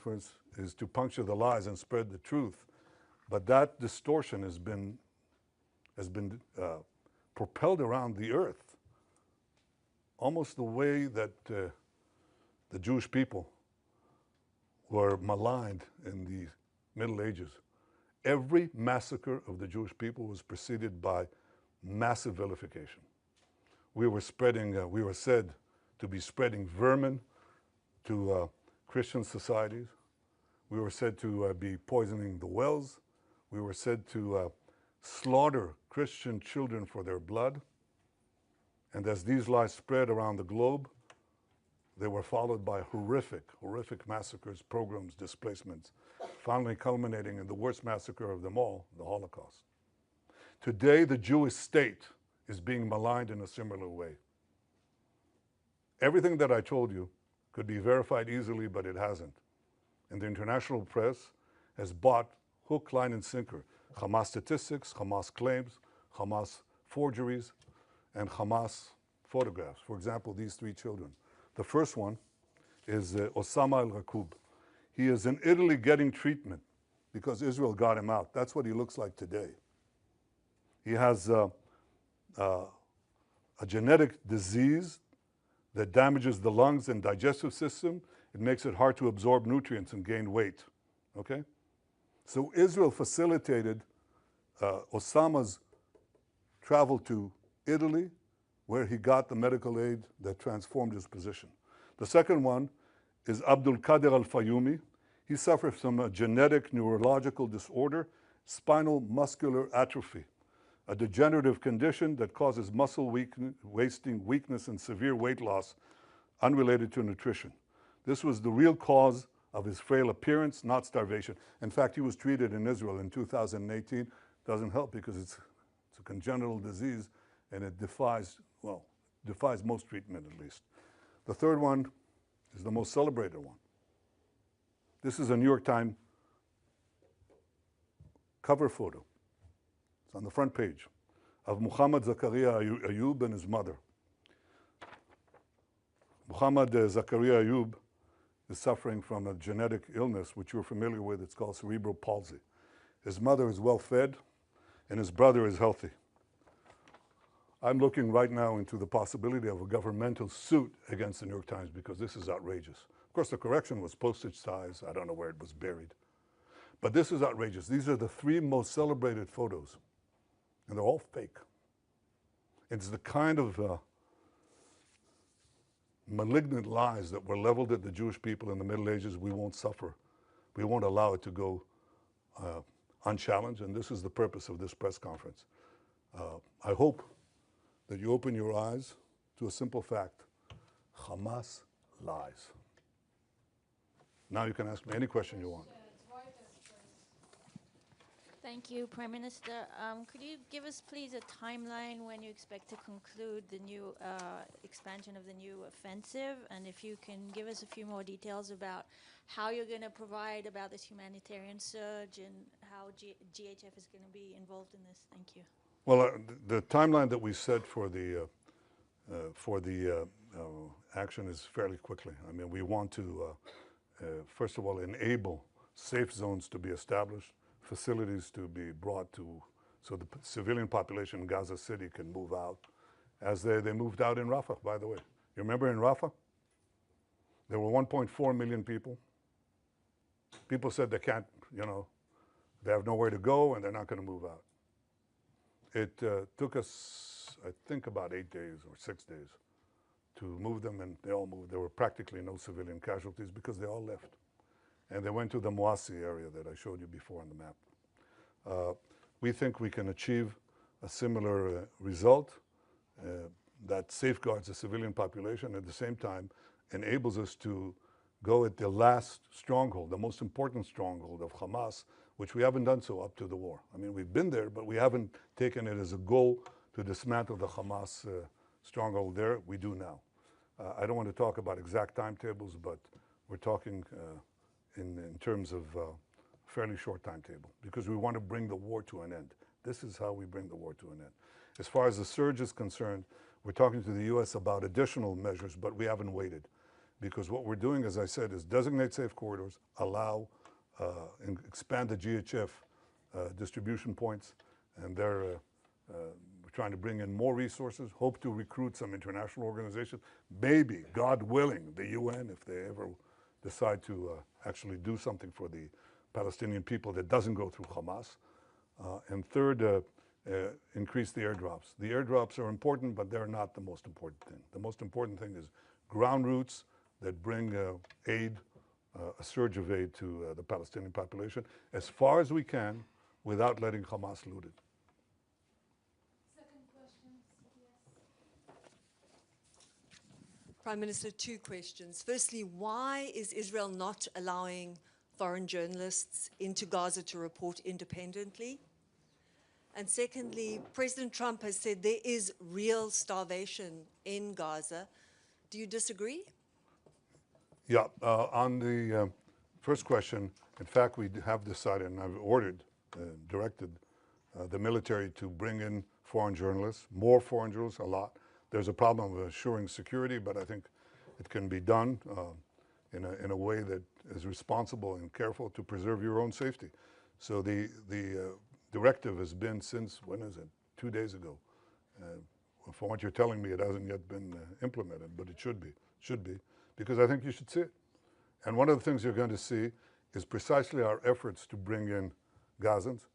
conference is to puncture the lies and spread the truth, but that distortion has been propelled around the earth, almost the way that the Jewish people were maligned in the Middle Ages. Every massacre of the Jewish people was preceded by massive vilification. We were said to be spreading vermin to Christian societies. We were said to be poisoning the wells. We were said to slaughter Christian children for their blood. And as these lies spread around the globe, they were followed by horrific massacres, pogroms, displacements, finally culminating in the worst massacre of them all, the Holocaust. Today, the Jewish state is being maligned in a similar way. Everything that I told you could be verified easily, but it hasn't. And the international press has bought hook, line, and sinker Hamas statistics, Hamas claims, Hamas forgeries, and Hamas photographs. For example, these three children. The first one is Osama al-Raqub. He is in Italy getting treatment because Israel got him out. That's what he looks like today. He has a genetic disease that damages the lungs and digestive system. It makes it hard to absorb nutrients and gain weight, okay? So Israel facilitated Osama's travel to Italy, where he got the medical aid that transformed his position. The second one is Abdul Qadir al-Fayumi. He suffers from a genetic neurological disorder, spinal muscular atrophy, a degenerative condition that causes muscle wasting, weakness, and severe weight loss unrelated to nutrition. This was the real cause of his frail appearance, not starvation. In fact, he was treated in Israel in 2018. Doesn't help because it's a congenital disease and it defies most treatment at least. The third one is the most celebrated one. This is a New York Times cover photo. It's on the front page of Muhammad Zakaria Ayub and his mother. Muhammad Zakaria Ayub is suffering from a genetic illness which you're familiar with. It's called cerebral palsy. His mother is well fed and his brother is healthy. I'm looking right now into the possibility of a governmental suit against the New York Times because this is outrageous. Of course, the correction was postage size. I don't know where it was buried. But this is outrageous. These are the three most celebrated photos, and they're all fake. It's the kind of malignant lies that were leveled at the Jewish people in the Middle Ages. We won't suffer. We won't allow it to go unchallenged, and this is the purpose of this press conference. I hope that you open your eyes to a simple fact. Hamas lies. Now you can ask me any question you want. Thank you, Prime Minister. Could you give us, please, a timeline when you expect to conclude the new expansion of the new offensive? And if you can give us a few more details about how you're going to provide about this humanitarian surge and how GHF is going to be involved in this. Thank you. Well, the timeline that we set for the action is fairly quickly. I mean, we want to, first of all, enable safe zones to be established, facilities to be brought to, so the civilian population in Gaza City can move out, as they moved out in Rafah, by the way. You remember in Rafah? There were 1.4 million people. People said they can't, they have nowhere to go and they're not going to move out. It took us, I think, about 8 days or 6 days to move them, and they all moved. There were practically no civilian casualties because they all left. And they went to the Moassi area that I showed you before on the map. We think we can achieve a similar result that safeguards the civilian population, at the same time enables us to go at the last stronghold, the most important stronghold of Hamas, which we haven't done so up to the war. I mean, we've been there, but we haven't taken it as a goal to dismantle the Hamas stronghold there. We do now. I don't want to talk about exact timetables, but we're talking in terms of fairly short timetable, because we want to bring the war to an end. This is how we bring the war to an end. As far as the surge is concerned, we're talking to the U.S. about additional measures, but we haven't waited. because what we're doing, as I said, is designate safe corridors, allow, and expand the GHF distribution points, and we're trying to bring in more resources, hope to recruit some international organizations, maybe, God willing, the UN, if they ever decide to actually do something for the Palestinian people that doesn't go through Hamas. And third, increase the airdrops. The airdrops are important, but they're not the most important thing. The most important thing is ground routes that bring aid, a surge of aid to the Palestinian population as far as we can without letting Hamas loot it. Second question, yes. Prime Minister, two questions. Firstly, why is Israel not allowing foreign journalists into Gaza to report independently? And secondly, President Trump has said there is real starvation in Gaza. Do you disagree? Yeah, on the first question, in fact, we have decided, and I've ordered, directed the military to bring in foreign journalists, more foreign journalists, a lot. There's a problem of assuring security, but I think it can be done in a way that is responsible and careful to preserve your own safety. So the directive has been since, when is it? 2 days ago. From what you're telling me, it hasn't yet been implemented, but it should be, because I think you should see it. And one of the things you're going to see is precisely our efforts to bring in Gazans,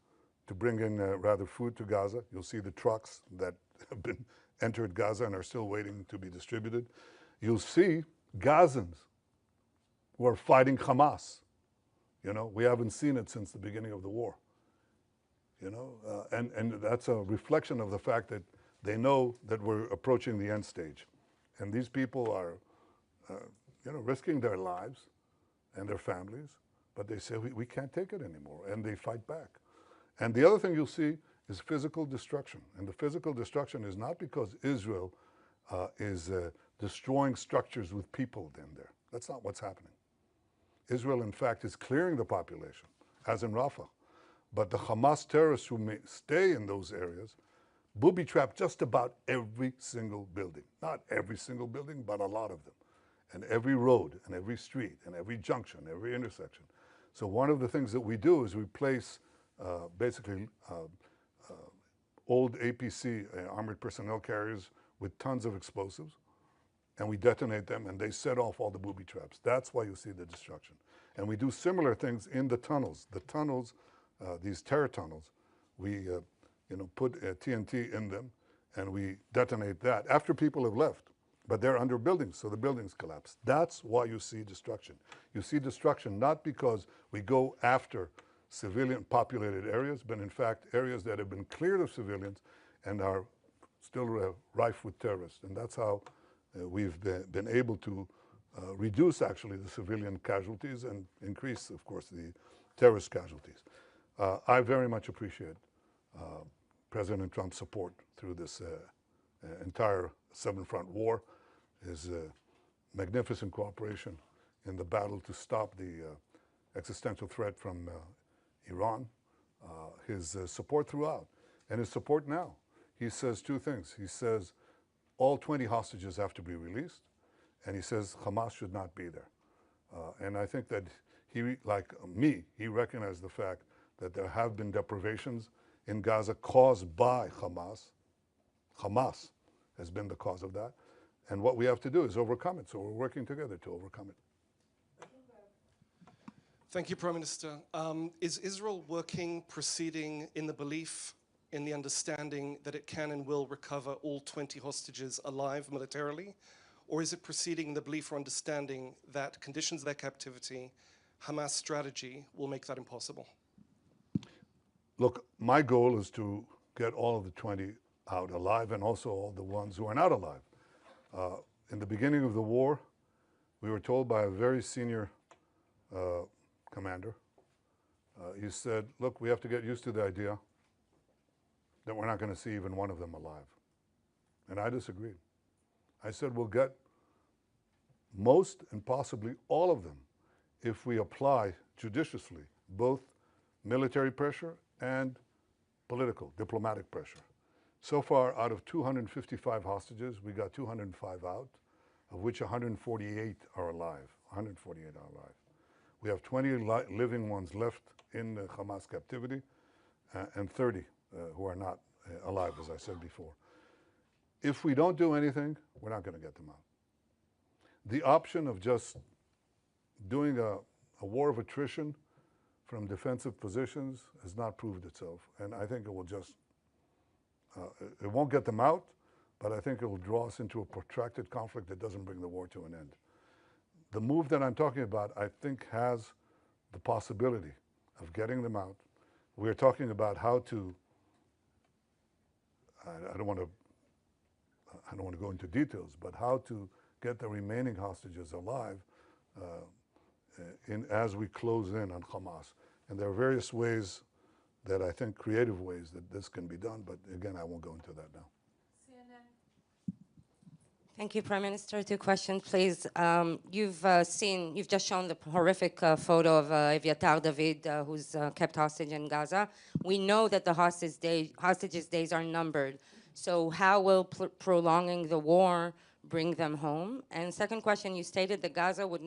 to bring in rather food to Gaza. You'll see the trucks that have been entered Gaza and are still waiting to be distributed. You'll see Gazans who are fighting Hamas. You know, we haven't seen it since the beginning of the war. You know, and that's a reflection of the fact that they know that we're approaching the end stage. And these people are, you know, risking their lives and their families, but they say, we can't take it anymore, and they fight back. And the other thing you'll see is physical destruction. And the physical destruction is not because Israel is destroying structures with people in there. That's not what's happening. Israel, in fact, is clearing the population, as in Rafah. But the Hamas terrorists who may stay in those areas booby-trap just about every single building. Not every single building, but a lot of them. And every road, and every street, and every junction, every intersection. So one of the things that we do is we place basically old APC, armored personnel carriers, with tons of explosives, and we detonate them, and they set off all the booby traps. That's why you see the destruction. And we do similar things in the tunnels. The tunnels, these terror tunnels, we you know, put TNT in them, and we detonate that after people have left. But they're under buildings, so the buildings collapse. That's why you see destruction. You see destruction not because we go after civilian populated areas, but in fact areas that have been cleared of civilians and are still rife with terrorists. And that's how we've been able to reduce actually the civilian casualties and increase, of course, the terrorist casualties. I very much appreciate President Trump's support through this entire seven-front war, his magnificent cooperation in the battle to stop the existential threat from Iran, his support throughout, and his support now. He says two things. He says all 20 hostages have to be released, and he says Hamas should not be there. And I think that he, like me, he recognized the fact that there have been deprivations in Gaza caused by Hamas. Hamas has been the cause of that. And what we have to do is overcome it. So we're working together to overcome it. Thank you, Prime Minister. Is Israel working, proceeding in the belief, in the understanding that it can and will recover all 20 hostages alive militarily? Or is it proceeding in the belief or understanding that conditions of their captivity, Hamas strategy, will make that impossible? Look, my goal is to get all of the 20 out alive, and also all the ones who are not alive. In the beginning of the war, we were told by a very senior commander, he said, look, we have to get used to the idea that we're not going to see even one of them alive. And I disagreed. I said, we'll get most and possibly all of them if we apply judiciously both military pressure and political, diplomatic pressure. So far, out of 255 hostages, we got 205 out. of which 148 are alive. 148 are alive. We have 20 living ones left in Hamas captivity, and 30 who are not alive, as I said before. If we don't do anything, we're not going to get them out. The option of just doing a war of attrition from defensive positions has not proved itself, and I think it will just, it won't get them out, but I think it will draw us into a protracted conflict that doesn't bring the war to an end. The move that I'm talking about, I think, has the possibility of getting them out. We're talking about how to, I don't want to go into details, but how to get the remaining hostages alive as we close in on Hamas. And there are various ways that I think, creative ways that this can be done, but again, I won't go into that now. CNN. Thank you, Prime Minister. 2 questions, please. You've just shown the horrific photo of Eviatar David, who's kept hostage in Gaza. We know that the hostages' days are numbered. So how will prolonging the war bring them home? And second question, you stated that Gaza would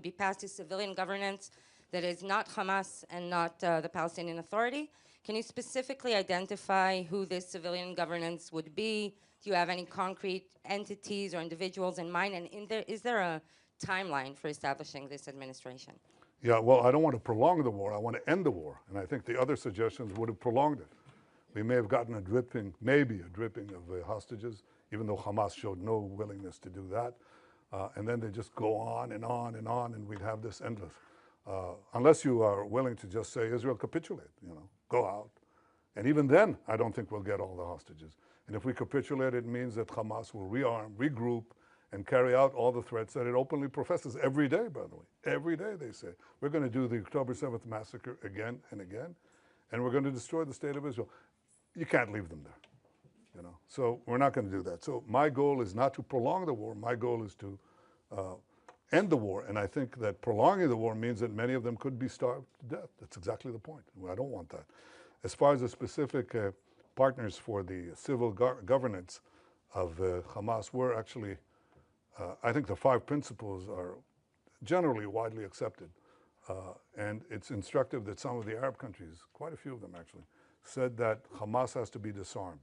be passed to civilian governance that is not Hamas and not the Palestinian Authority. Can you specifically identify who this civilian governance would be? Do you have any concrete entities or individuals in mind? And is there a timeline for establishing this administration? Yeah, well, I don't want to prolong the war. I want to end the war. And I think the other suggestions would have prolonged it. We may have gotten maybe a dripping of hostages, even though Hamas showed no willingness to do that. And then they just go on and on and on, and we'd have this endless. Unless you are willing to just say, Israel, capitulate, go out. And even then, I don't think we'll get all the hostages. And if we capitulate, it means that Hamas will rearm, regroup, and carry out all the threats that it openly professes every day, by the way. Every day they say, we're going to do the October 7th massacre again and again, and we're going to destroy the state of Israel. You can't leave them there, So we're not going to do that. So my goal is not to prolong the war. My goal is to end the war. And I think that prolonging the war means that many of them could be starved to death. That's exactly the point. I don't want that. As far as the specific partners for the civil governance of Hamas, we're actually, I think the 5 principles are generally widely accepted. And it's instructive that some of the Arab countries, quite a few of them actually, said that Hamas has to be disarmed.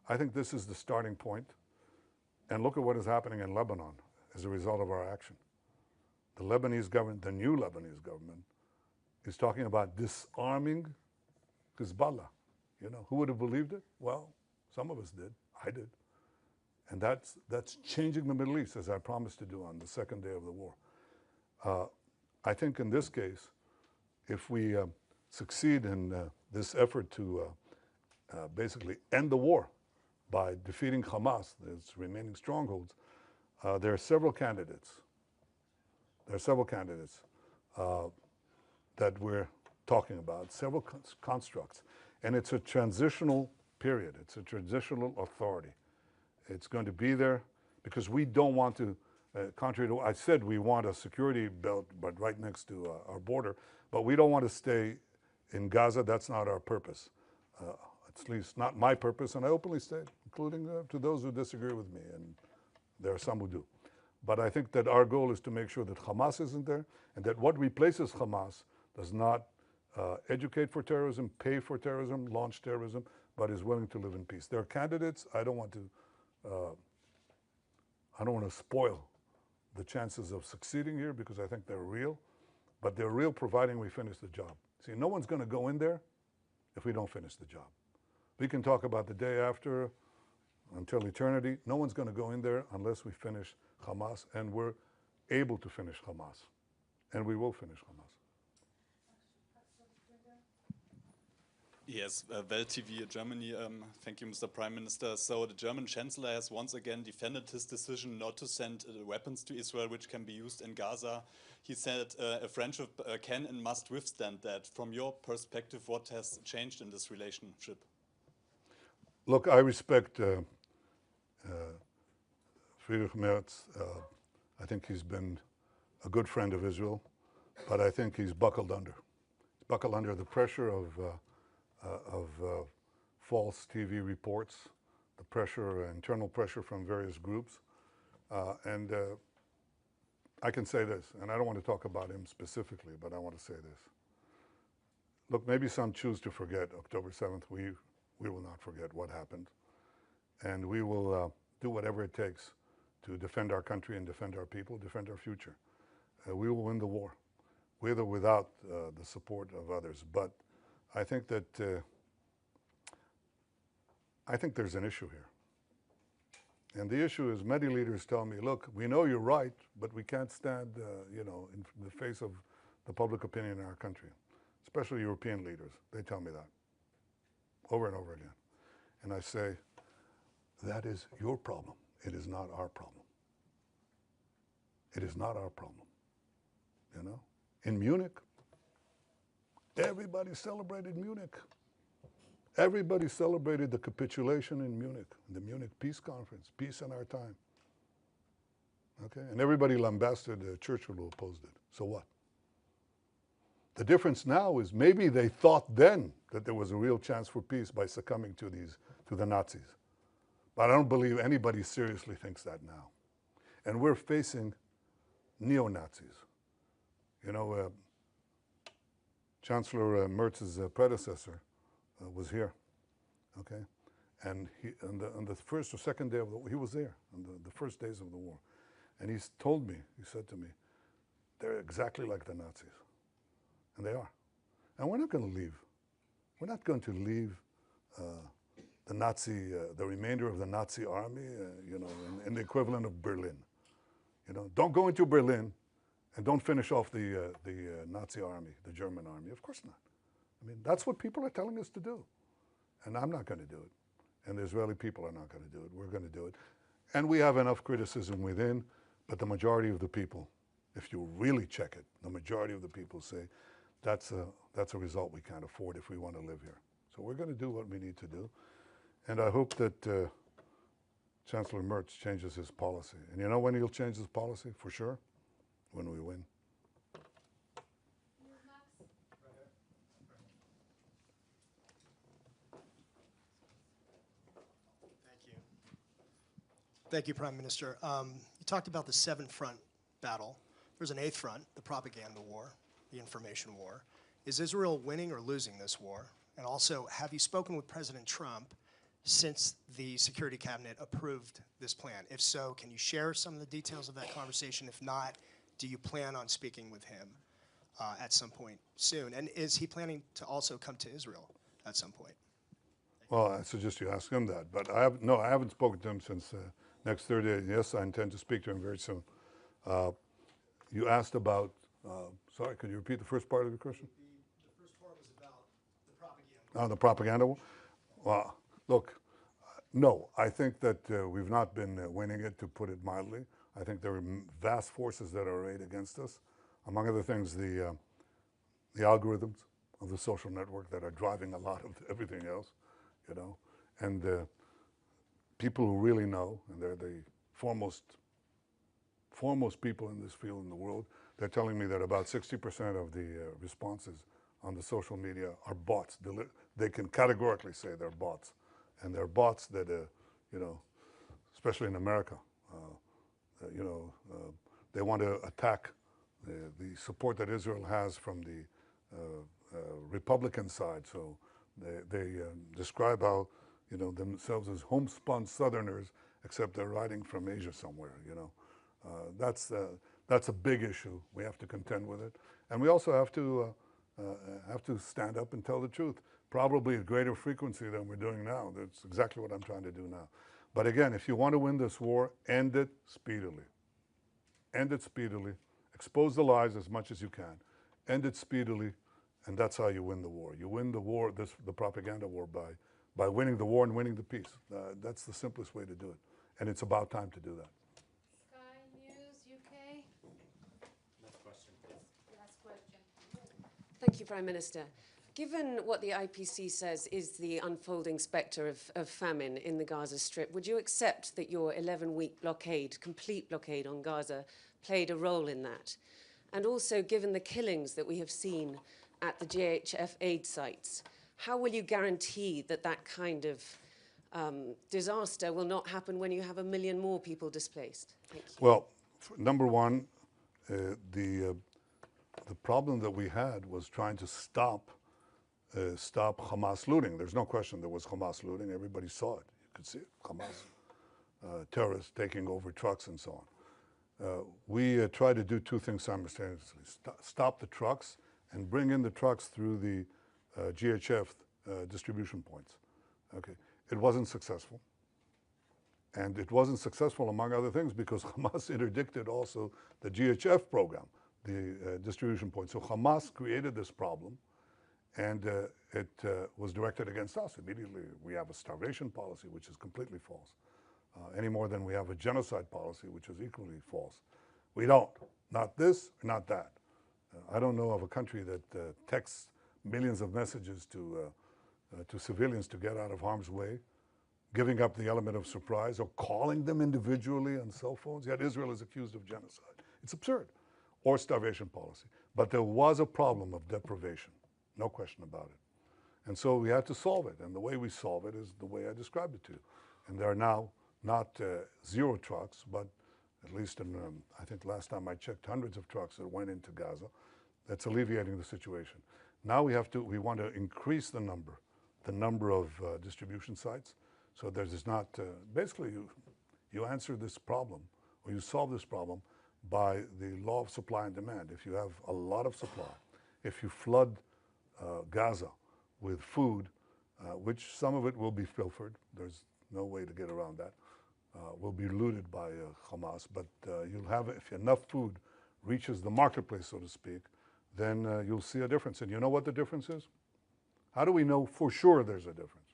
I think this is the starting point. And look at what is happening in Lebanon as a result of our action. The Lebanese government, the new Lebanese government, is talking about disarming Hezbollah. Who would have believed it? Well, some of us did. I did. And that's changing the Middle East, as I promised to do on the second day of the war. I think in this case, if we succeed in this effort to basically end the war by defeating Hamas, its remaining strongholds, there are several candidates. There are several candidates that we're talking about, several constructs. And it's a transitional period. It's a transitional authority. It's going to be there because we don't want to, contrary to what I said, we want a security belt, but right next to our border. But we don't want to stay in Gaza. That's not our purpose. At least not my purpose, and I openly state, including to those who disagree with me, and there are some who do. But I think that our goal is to make sure that Hamas isn't there, and that what replaces Hamas does not educate for terrorism, pay for terrorism, launch terrorism, but is willing to live in peace. There are candidates. I don't want to spoil the chances of succeeding here because I think they're real, but they're real providing we finish the job. See, no one's going to go in there if we don't finish the job. We can talk about the day after until eternity. No one's going to go in there unless we finish Hamas, and we're able to finish Hamas, and we will finish Hamas. Yes, Welt TV Germany. Thank you, Mr. Prime Minister. So the German Chancellor has once again defended his decision not to send weapons to Israel, which can be used in Gaza. He said a friendship can and must withstand that. From your perspective, what has changed in this relationship? Look, I respect Friedrich Merz. I think he's been a good friend of Israel, but I think he's buckled under. He's buckled under the pressure of false TV reports, the pressure, internal pressure from various groups. And I can say this, and I don't want to talk about him specifically, but I want to say this. Look, maybe some choose to forget October 7th. We will not forget what happened. And we will do whatever it takes to defend our country and defend our people, defend our future. We will win the war, with or without the support of others. But I think that there's an issue here. And the issue is many leaders tell me, look, we know you're right, but we can't stand, in the face of the public opinion in our country, especially European leaders. They tell me that over and over again. And I say, that is your problem. It is not our problem. It is not our problem. In Munich, everybody celebrated Munich. Everybody celebrated the capitulation in Munich, the Munich Peace Conference, peace in our time. Okay? And everybody lambasted Churchill who opposed it. So what? The difference now is maybe they thought then that there was a real chance for peace by succumbing to the Nazis. But I don't believe anybody seriously thinks that now. And we're facing neo-Nazis. Chancellor Merz's predecessor was here, okay? And on the first or second day of the war, he was there on the first days of the war. And he said to me, they're exactly like the Nazis. And they are. And we're not going to leave. We're not going to leave the remainder of the Nazi army, in the equivalent of Berlin. Don't go into Berlin and don't finish off the Nazi army, the German army. Of course not. I mean, that's what people are telling us to do. And I'm not going to do it. And the Israeli people are not going to do it. We're going to do it. And we have enough criticism within, but the majority of the people, if you really check it, the majority of the people say, that's a result we can't afford if we want to live here. So we're going to do what we need to do. And I hope that Chancellor Merz changes his policy. And you know when he'll change his policy, for sure? When we win. Thank you, Prime Minister. You talked about the 7-front battle. There's an 8th front, the propaganda war, the information war. Is Israel winning or losing this war? And also, have you spoken with President Trump since the Security Cabinet approved this plan? If so, can you share some of the details of that conversation? If not, do you plan on speaking with him at some point soon? And is he planning to also come to Israel at some point? Well, I suggest you ask him that. But I haven't spoken to him since next Thursday. Yes, I intend to speak to him very soon. You asked about, sorry, could you repeat the first part of the question? The first part was about the propaganda. The propaganda war? Well, look, no, I think that we've not been winning it, to put it mildly. I think there are vast forces that are arrayed against us. Among other things, the algorithms of the social network that are driving a lot of everything else, and people who really know, and they're the foremost people in this field in the world, they're telling me that about 60% of the responses on the social media are bots. They can categorically say they're bots. And they're bots that, especially in America, they want to attack the support that Israel has from the Republican side. So they describe how, themselves as homespun Southerners, except they're riding from Asia somewhere, That's a big issue. We have to contend with it. And we also have to stand up and tell the truth, probably at greater frequency than we're doing now. That's exactly what I'm trying to do now. But again, if you want to win this war, end it speedily. End it speedily. Expose the lies as much as you can. End it speedily, and that's how you win the war. You win the war, the propaganda war, by winning the war and winning the peace. That's the simplest way to do it. And it's about time to do that. Sky News, UK. Next question, please. Last question. Thank you, Prime Minister. Given what the IPC says is the unfolding spectre of famine in the Gaza Strip, would you accept that your 11-week blockade, complete blockade on Gaza, played a role in that? And also, given the killings that we have seen at the GHF aid sites, how will you guarantee that that kind of disaster will not happen when you have 1 million more people displaced? Thank you. Well, number one, the problem that we had was trying to stop Hamas looting. There's no question there was Hamas looting. Everybody saw it. You could see it. Hamas terrorists taking over trucks and so on. We tried to do two things simultaneously: stop the trucks and bring in the trucks through the GHF distribution points. Okay, it wasn't successful. And it wasn't successful, among other things, because Hamas interdicted also the GHF program, the distribution point. So Hamas created this problem, and it was directed against us. Immediately, we have a starvation policy, which is completely false, any more than we have a genocide policy, which is equally false. We don't. Not this, not that. I don't know of a country that texts millions of messages to civilians to get out of harm's way, giving up the element of surprise, or calling them individually on cell phones, yet Israel is accused of genocide. It's absurd. Or starvation policy. But there was a problem of deprivation, no question about it. And so we had to solve it, and the way we solve it is the way I described it to you. And there are now not 0 trucks, but at least in, I think last time I checked, hundreds of trucks that went into Gaza. That's alleviating the situation. Now we want to increase the number of distribution sites. So there's not, basically you answer this problem, or you solve this problem by the law of supply and demand. If you have a lot of supply, if you flood Gaza with food, which some of it will be pilfered, there's no way to get around that, will be looted by Hamas, but you'll have, if enough food reaches the marketplace, so to speak, then you'll see a difference. And you know what the difference is? How do we know for sure there's a difference?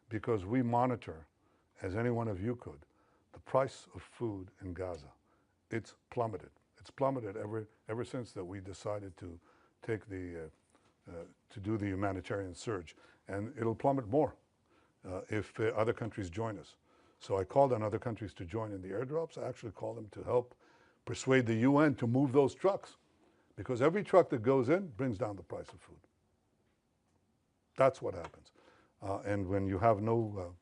Because we monitor, as any one of you could, the price of food in Gaza. It's plummeted. It's plummeted ever since that we decided to take to do the humanitarian surge. And it'll plummet more if other countries join us. So I called on other countries to join in the airdrops. I actually called them to help persuade the UN to move those trucks, because every truck that goes in brings down the price of food. That's what happens. And when you have no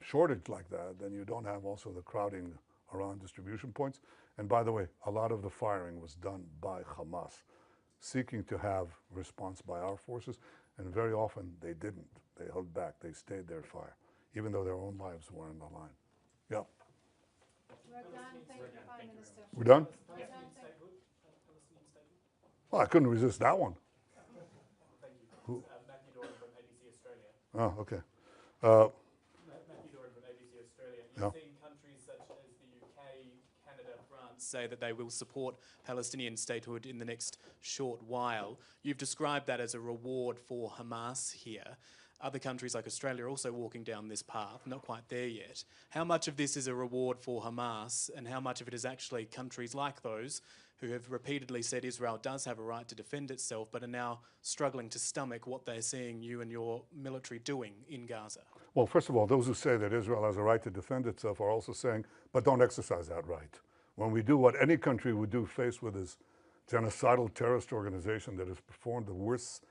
shortage like that, then you don't have also the crowding around distribution points. And by the way, a lot of the firing was done by Hamas, seeking to have response by our forces, and very often they didn't. They held back. They stayed their fire, even though their own lives were on the line. Yeah. We're done. Thank you, Prime Minister. We're done? We're done. Thank you. Well, I couldn't resist that one. Matthew Doran from ABC Australia. Oh, okay. Matthew Doran from ABC Australia. You've Yeah. seen countries such as the UK, Canada, France say that they will support Palestinian statehood in the next short while. You've described that as a reward for Hamas here. Other countries like Australia are also walking down this path, not quite there yet. How much of this is a reward for Hamas, and how much of it is actually countries like those who have repeatedly said Israel does have a right to defend itself, but are now struggling to stomach what they're seeing you and your military doing in Gaza? Well, first of all, those who say that Israel has a right to defend itself are also saying, but don't exercise that right. When we do what any country would do faced with this genocidal terrorist organization that has performed the worst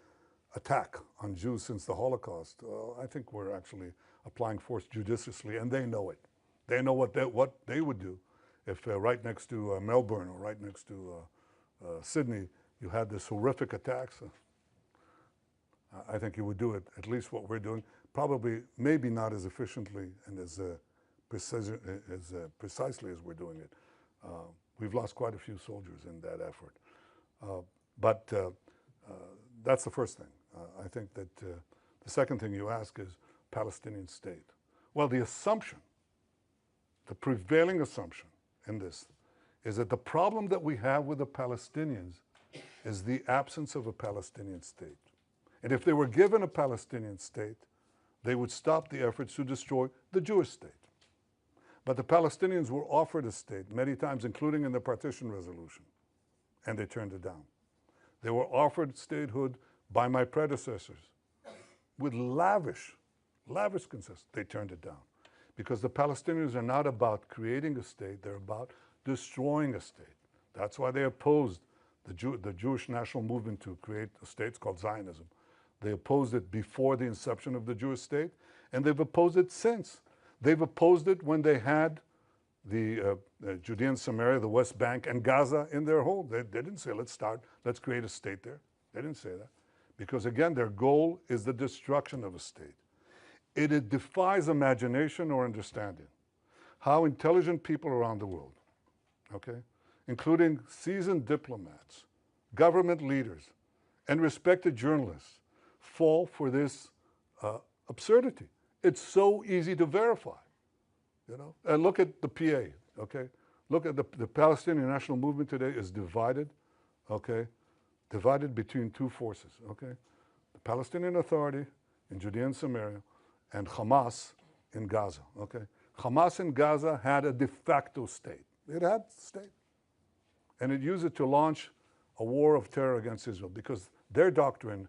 attack on Jews since the Holocaust, I think we're actually applying force judiciously, and they know it. They know what they would do if right next to Melbourne or right next to Sydney you had this horrific attacks. I think you would do it, at least what we're doing, probably maybe not as efficiently and as precisely as we're doing it. We've lost quite a few soldiers in that effort. But that's the first thing. I think that the second thing you ask is Palestinian state. Well, the assumption, the prevailing assumption in this is that the problem that we have with the Palestinians is the absence of a Palestinian state. And if they were given a Palestinian state, they would stop the efforts to destroy the Jewish state. But the Palestinians were offered a state many times, including in the partition resolution, and they turned it down. They were offered statehood by my predecessors with lavish concessions. They turned it down. Because the Palestinians are not about creating a state, they're about destroying a state. That's why they opposed the Jewish national movement to create a state called Zionism. They opposed it before the inception of the Jewish state, and they've opposed it since. They've opposed it when they had the Judea and Samaria, the West Bank, and Gaza in their hold. They didn't say, let's create a state there. They didn't say that. Because again, their goal is the destruction of a state. It defies imagination or understanding how intelligent people around the world, okay, including seasoned diplomats, government leaders, and respected journalists, fall for this absurdity. It's so easy to verify, you know. And look at the PA, okay? Look at the Palestinian National Movement today is divided, okay? Divided between two forces, okay? The Palestinian Authority in Judea and Samaria and Hamas in Gaza, okay? Hamas in Gaza had a de facto state. It had a state. And it used it to launch a war of terror against Israel because their doctrine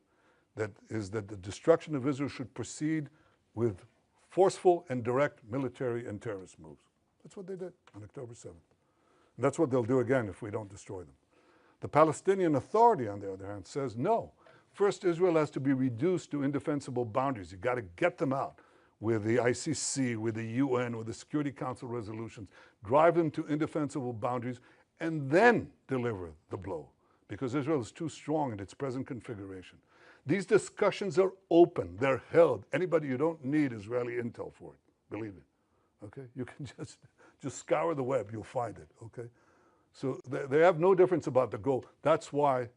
is that the destruction of Israel should proceed with forceful and direct military and terrorist moves. That's what they did on October 7th. And that's what they'll do again if we don't destroy them. The Palestinian Authority, on the other hand, says no. First, Israel has to be reduced to indefensible boundaries. You've got to get them out with the ICC, with the UN, with the Security Council resolutions, drive them to indefensible boundaries, and then deliver the blow, because Israel is too strong in its present configuration. These discussions are open, they're held. Anybody, you don't need Israeli intel for it, believe me, okay? You can just scour the web, you'll find it, okay? So they have no difference about the goal. That's why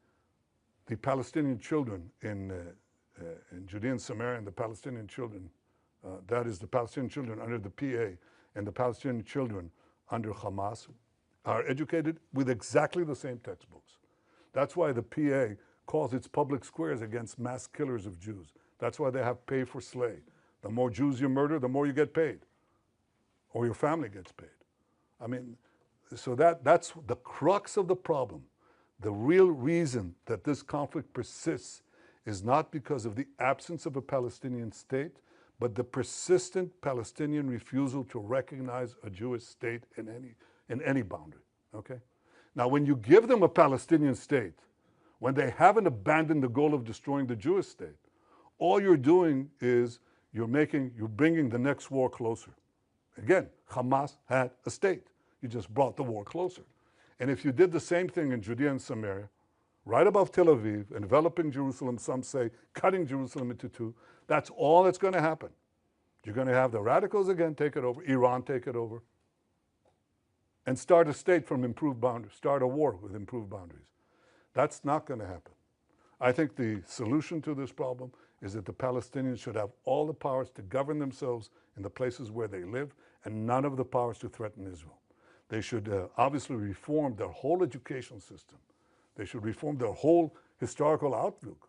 the Palestinian children in Judea and Samaria and the Palestinian children, that is the Palestinian children under the PA and the Palestinian children under Hamas, are educated with exactly the same textbooks. That's why the PA calls its public squares against mass killers of Jews. That's why they have pay for slay. The more Jews you murder, the more you get paid, or your family gets paid. I mean, so that's the crux of the problem. The real reason that this conflict persists is not because of the absence of a Palestinian state, but the persistent Palestinian refusal to recognize a Jewish state in any boundary, okay? Now, when you give them a Palestinian state, when they haven't abandoned the goal of destroying the Jewish state, all you're doing is you're bringing the next war closer. Again, Hamas had a state. You just brought the war closer. And if you did the same thing in Judea and Samaria, right above Tel Aviv, enveloping Jerusalem, some say cutting Jerusalem into two, that's all that's going to happen. You're going to have the radicals again take it over, Iran take it over, and start a state from improved boundaries, start a war with improved boundaries. That's not going to happen. I think the solution to this problem is that the Palestinians should have all the powers to govern themselves in the places where they live and none of the powers to threaten Israel. They should obviously reform their whole education system. They should reform their whole historical outlook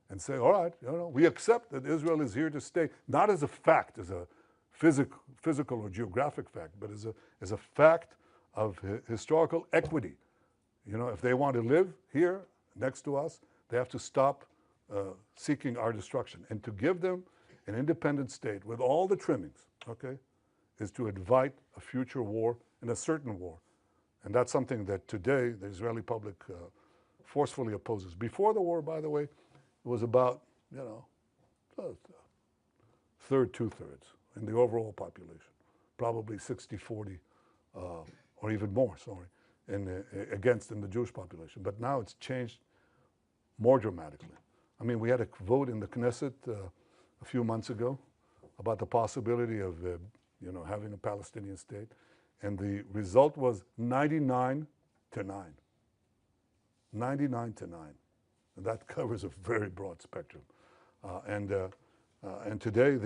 and say, all right, you know, we accept that Israel is here to stay, not as a fact, as a physical or geographic fact, but as a fact of historical equity. You know, if they want to live here next to us, they have to stop seeking our destruction. And to give them an independent state with all the trimmings, okay, is to invite a future war and a certain war. And that's something that today the Israeli public forcefully opposes. Before the war, by the way, it was about, you know, two-thirds in the overall population, probably 60-40, or even more, sorry, against in the Jewish population. But now it's changed more dramatically. I mean, we had a vote in the Knesset a few months ago about the possibility of, you know, having a Palestinian state, and the result was 99 to 9. 99 to 9. And that covers a very broad spectrum. And today,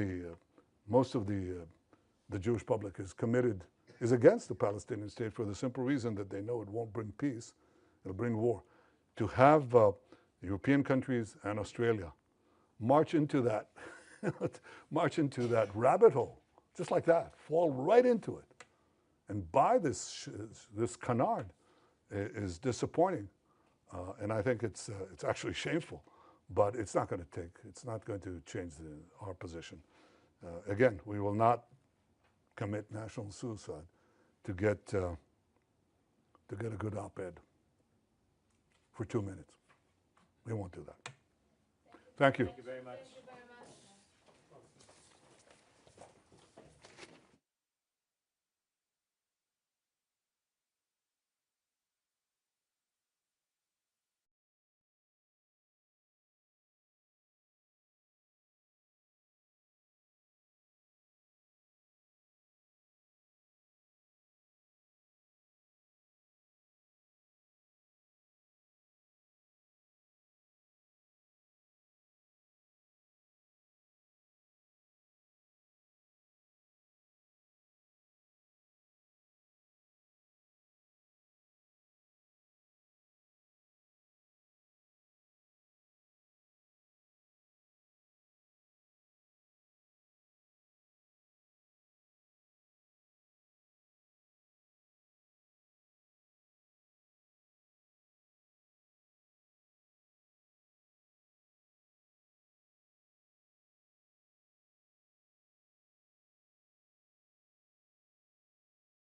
most of the Jewish public is against the Palestinian state for the simple reason that they know it won't bring peace, it'll bring war. To have European countries and Australia march into that, rabbit hole, just like that, fall right into it, and buy this canard is disappointing. And I think it's actually shameful, but it's not going to change our position. Again, we will not commit national suicide to get a good op-ed for 2 minutes. We won't do that. Thank you. Thank you very much.